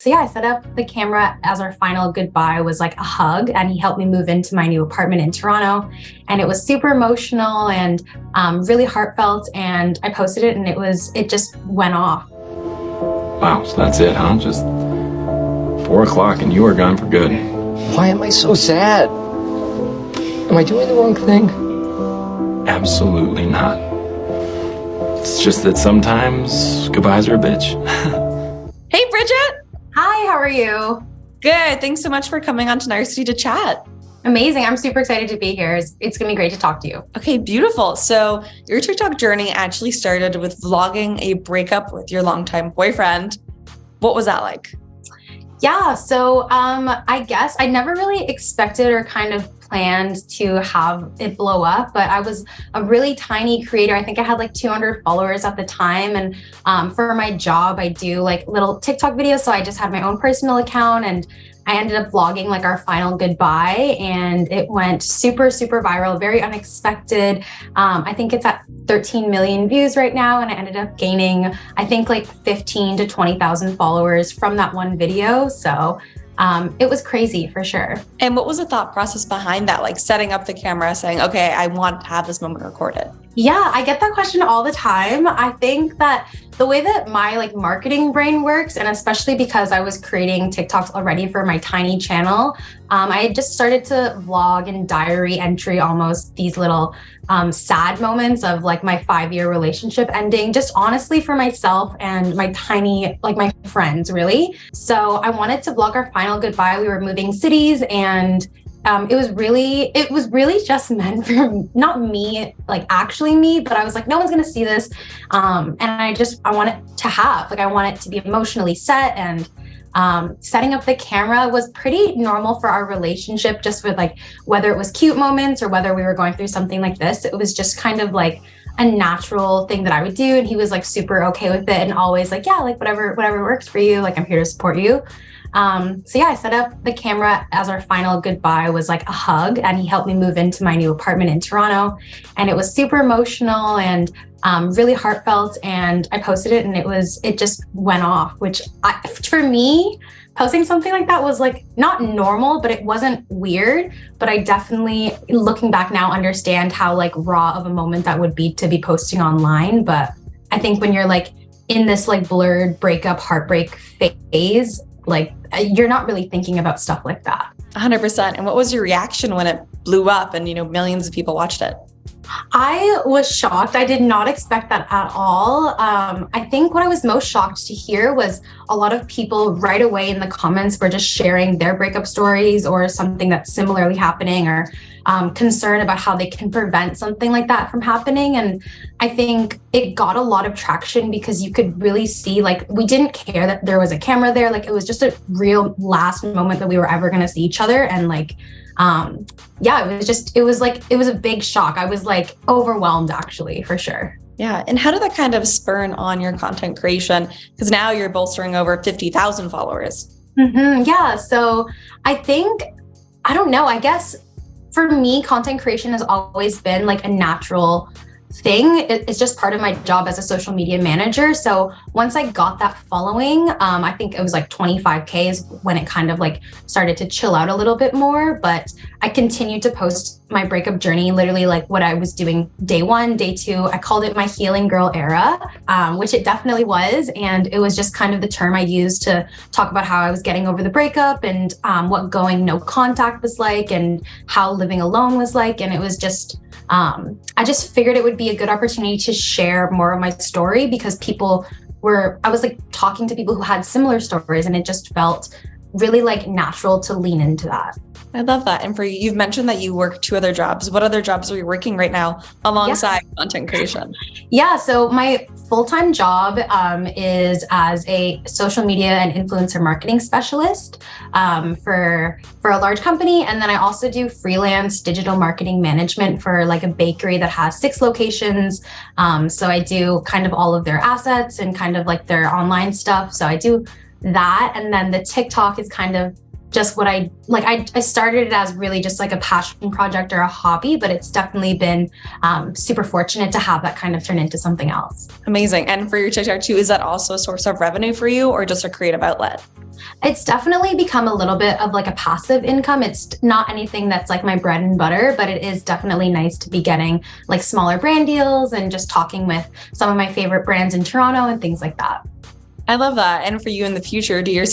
So yeah, I set up the camera as our final goodbye was like a hug, and he helped me move into my new apartment in Toronto, and it was super emotional and really heartfelt. And I posted it, and it just went off. Wow, so that's it, huh? Just 4 o'clock and you are gone for good. Why am I so sad? Am I doing the wrong thing? Absolutely not. It's just that sometimes goodbyes are a bitch. Hey, Bridget. Hi, how are you? Good. Thanks so much for coming on to Narcity to chat. Amazing. I'm super excited to be here. It's going to be great to talk to you. Okay, beautiful. So your TikTok journey actually started with vlogging a breakup with your longtime boyfriend. What was that like? Yeah, so I guess I never really expected or kind of planned to have it blow up, but I was a really tiny creator. I think I had like 200 followers at the time. And for my job, I do like little TikTok videos. So I just had my own personal account, and I ended up vlogging like our final goodbye, and it went super, super viral, very unexpected. I think it's at 13 million views right now, and I ended up gaining, I think, like 15 to 20,000 followers from that one video. So it was crazy for sure. And what was the thought process behind that? Like setting up the camera, saying, okay, I want to have this moment recorded. Yeah, I get that question all the time. I think that the way that my like marketing brain works, and especially because I was creating TikToks already for my tiny channel, I had just started to vlog and diary entry almost these little sad moments of like my 5-year relationship ending, just honestly for myself and my tiny, like my friends really. So I wanted to vlog our final goodbye. We were moving cities, and it was really just meant for not me, like actually me, but I was like, no one's gonna see this. And I want it to have, like, I want it to be emotionally set. And setting up the camera was pretty normal for our relationship, just with like, whether it was cute moments or whether we were going through something like this, it was just kind of like a natural thing that I would do. And he was like super okay with it, and always like, yeah, like whatever works for you, like I'm here to support you. So yeah, I set up the camera as our final goodbye was like a hug, and he helped me move into my new apartment in Toronto, and it was super emotional and really heartfelt. And I posted it, and it just went off, which for me, posting something like that was like not normal, but it wasn't weird. But I definitely, looking back now, understand how like raw of a moment that would be to be posting online. But I think when you're like in this like blurred breakup, heartbreak phase, like you're not really thinking about stuff like that. 100%. And what was your reaction when it blew up and, millions of people watched it? I was shocked. I did not expect that at all. I think what I was most shocked to hear was a lot of people right away in the comments were just sharing their breakup stories or something that's similarly happening, or concern about how they can prevent something like that from happening. And I think it got a lot of traction because you could really see, like, we didn't care that there was a camera there. Like, it was just a real last moment that we were ever going to see each other. And like, yeah, it was a big shock. I was like overwhelmed, actually, for sure. Yeah. And how did that kind of spurn on your content creation? Because now you're bolstering over 50,000 followers. Yeah. So I don't know, I guess for me, content creation has always been like a natural thing. It's just part of my job as a social media manager. So once I got that following, I think it was like 25K is when it kind of like started to chill out a little bit more. But I continued to post my breakup journey, literally like what I was doing day 1, day 2. I called it my healing girl era, which it definitely was. And it was just kind of the term I used to talk about how I was getting over the breakup, and what going no contact was like, and how living alone was like. And it was just, I just figured it would be a good opportunity to share more of my story, because I was like talking to people who had similar stories, and it just felt really like natural to lean into that. I love that. And for you, you've mentioned that you work 2 other jobs. What other jobs are you working right now alongside content creation? Yeah, so my full-time job is as a social media and influencer marketing specialist for a large company. And then I also do freelance digital marketing management for like a bakery that has 6 locations. So I do kind of all of their assets and kind of like their online stuff. So I do that. And then the TikTok is kind of just what I like. I started it as really just like a passion project or a hobby, but it's definitely been super fortunate to have that kind of turn into something else. Amazing. And for your TikTok too, is that also a source of revenue for you or just a creative outlet? It's definitely become a little bit of like a passive income. It's not anything that's like my bread and butter, but it is definitely nice to be getting like smaller brand deals and just talking with some of my favorite brands in Toronto and things like that. I love that. And for you in the future, do you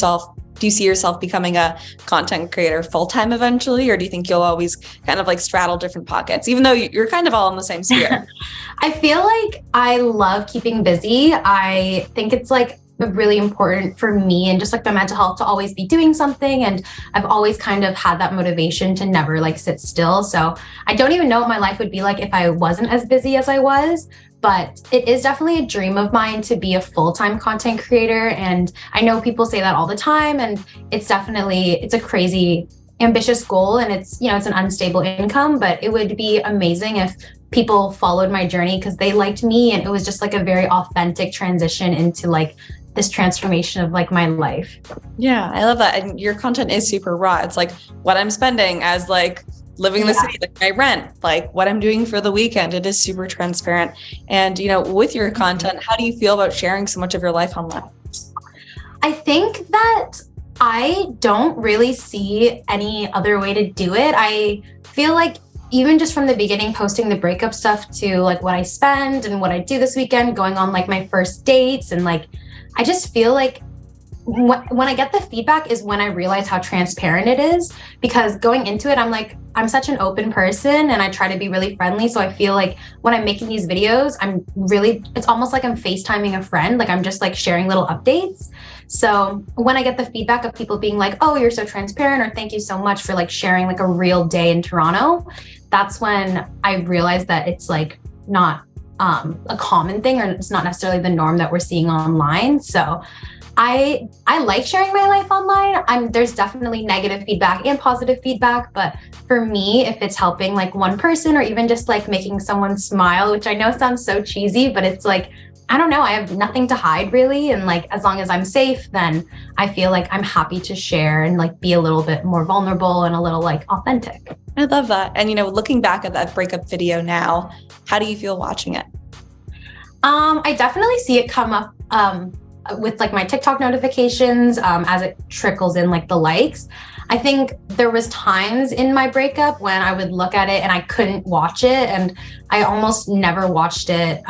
see yourself becoming a content creator full-time eventually? Or do you think you'll always kind of like straddle different pockets, even though you're kind of all in the same sphere? I feel like I love keeping busy. I think it's like really important for me and just like my mental health to always be doing something. And I've always kind of had that motivation to never like sit still. So I don't even know what my life would be like if I wasn't as busy as I was. But it is definitely a dream of mine to be a full-time content creator. And I know people say that all the time. And it's a crazy ambitious goal. And it's an unstable income, but it would be amazing if people followed my journey because they liked me. And it was just like a very authentic transition into like this transformation of like my life. Yeah, I love that. And your content is super raw. It's like what I'm spending as like living in the city, like my rent, like what I'm doing for the weekend. It is super transparent. And, with your content, how do you feel about sharing so much of your life online? I think that I don't really see any other way to do it. I feel like even just from the beginning, posting the breakup stuff to like what I spend and what I do this weekend, going on like my first dates, and like I just feel like when I get the feedback is when I realize how transparent it is, because going into it, I'm such an open person and I try to be really friendly. So I feel like when I'm making these videos, it's almost like I'm FaceTiming a friend. Like I'm just like sharing little updates. So when I get the feedback of people being like, oh, you're so transparent, or thank you so much for like sharing like a real day in Toronto, that's when I realize that it's like not a common thing, or it's not necessarily the norm that we're seeing online. So I like sharing my life online. There's definitely negative feedback and positive feedback, but for me, if it's helping like one person or even just like making someone smile, which I know sounds so cheesy, but it's like, I don't know, I have nothing to hide really. And like, as long as I'm safe, then I feel like I'm happy to share and like be a little bit more vulnerable and a little like authentic. I love that. And, looking back at that breakup video now, how do you feel watching it? I definitely see it come up with like my TikTok notifications as it trickles in like the likes. I think there was times in my breakup when I would look at it and I couldn't watch it, and I almost never watched it,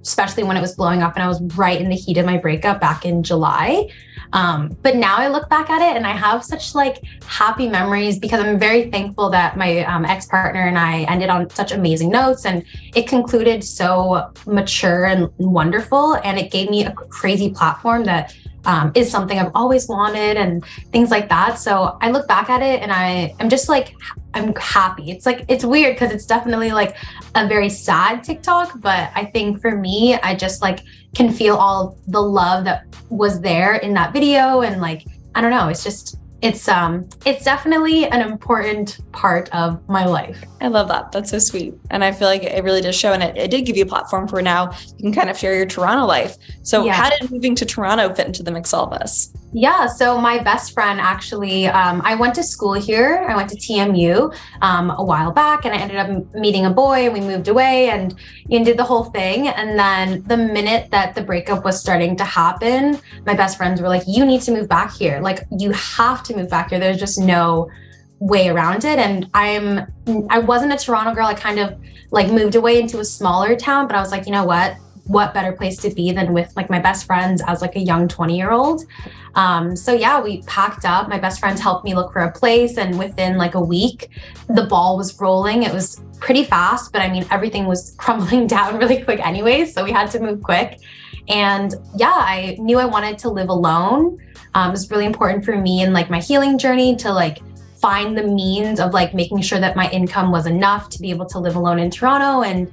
especially when it was blowing up and I was right in the heat of my breakup back in July. But now I look back at it and I have such like happy memories, because I'm very thankful that my ex-partner and I ended on such amazing notes, and it concluded so mature and wonderful, and it gave me a crazy platform that is something I've always wanted and things like that. So I look back at it and I'm just like, I'm happy. It's like, it's weird because it's definitely like a very sad TikTok, but I think for me, I just like can feel all the love that was there in that video. And like, I don't know, it's definitely an important part of my life. I love that. That's so sweet. And I feel like it really does show. And it did give you a platform for now you can kind of share your Toronto life. So how did moving to Toronto fit into the mix of all this? Yeah, so my best friend actually, I went to school here. I went to TMU a while back, and I ended up meeting a boy, and we moved away and did the whole thing. And then the minute that the breakup was starting to happen, my best friends were like, you need to move back here. Like, you have to move back here. There's just no way around it. And I wasn't a Toronto girl. I kind of like moved away into a smaller town, but I was like, you know what better place to be than with like my best friends as like a young 20-year-old. So yeah, we packed up. My best friends helped me look for a place, and within like a week, the ball was rolling. It was pretty fast, but I mean, everything was crumbling down really quick anyways, so we had to move quick. And yeah, I knew I wanted to live alone. It was really important for me in like my healing journey to like find the means of like making sure that my income was enough to be able to live alone in Toronto. And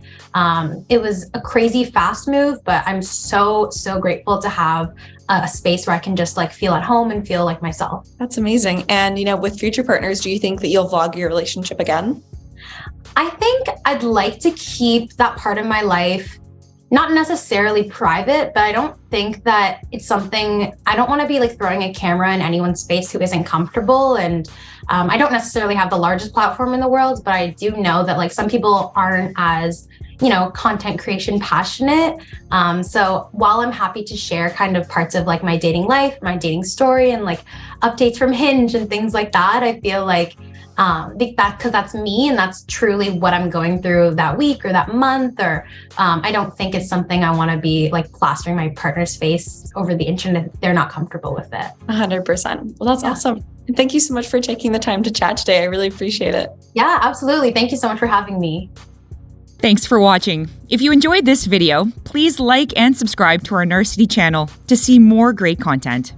it was a crazy fast move, but I'm so grateful to have a space where I can just like feel at home and feel like myself. That's amazing. And, with future partners, do you think that you'll vlog your relationship again? I think I'd like to keep that part of my life not necessarily private, but I don't think that it's something, I don't want to be like throwing a camera in anyone's face who isn't comfortable. And I don't necessarily have the largest platform in the world, but I do know that like some people aren't as, content creation passionate. So while I'm happy to share kind of parts of like my dating life, my dating story, and like updates from Hinge and things like that, I feel like because that's me and that's truly what I'm going through that week or that month, or I don't think it's something I want to be like plastering my partner's face over the internet if they're not comfortable with it. 100%. Well, that's awesome. And thank you so much for taking the time to chat today. I really appreciate it. Yeah, absolutely. Thank you so much for having me. Thanks for watching. If you enjoyed this video, please like and subscribe to our Narcity channel to see more great content.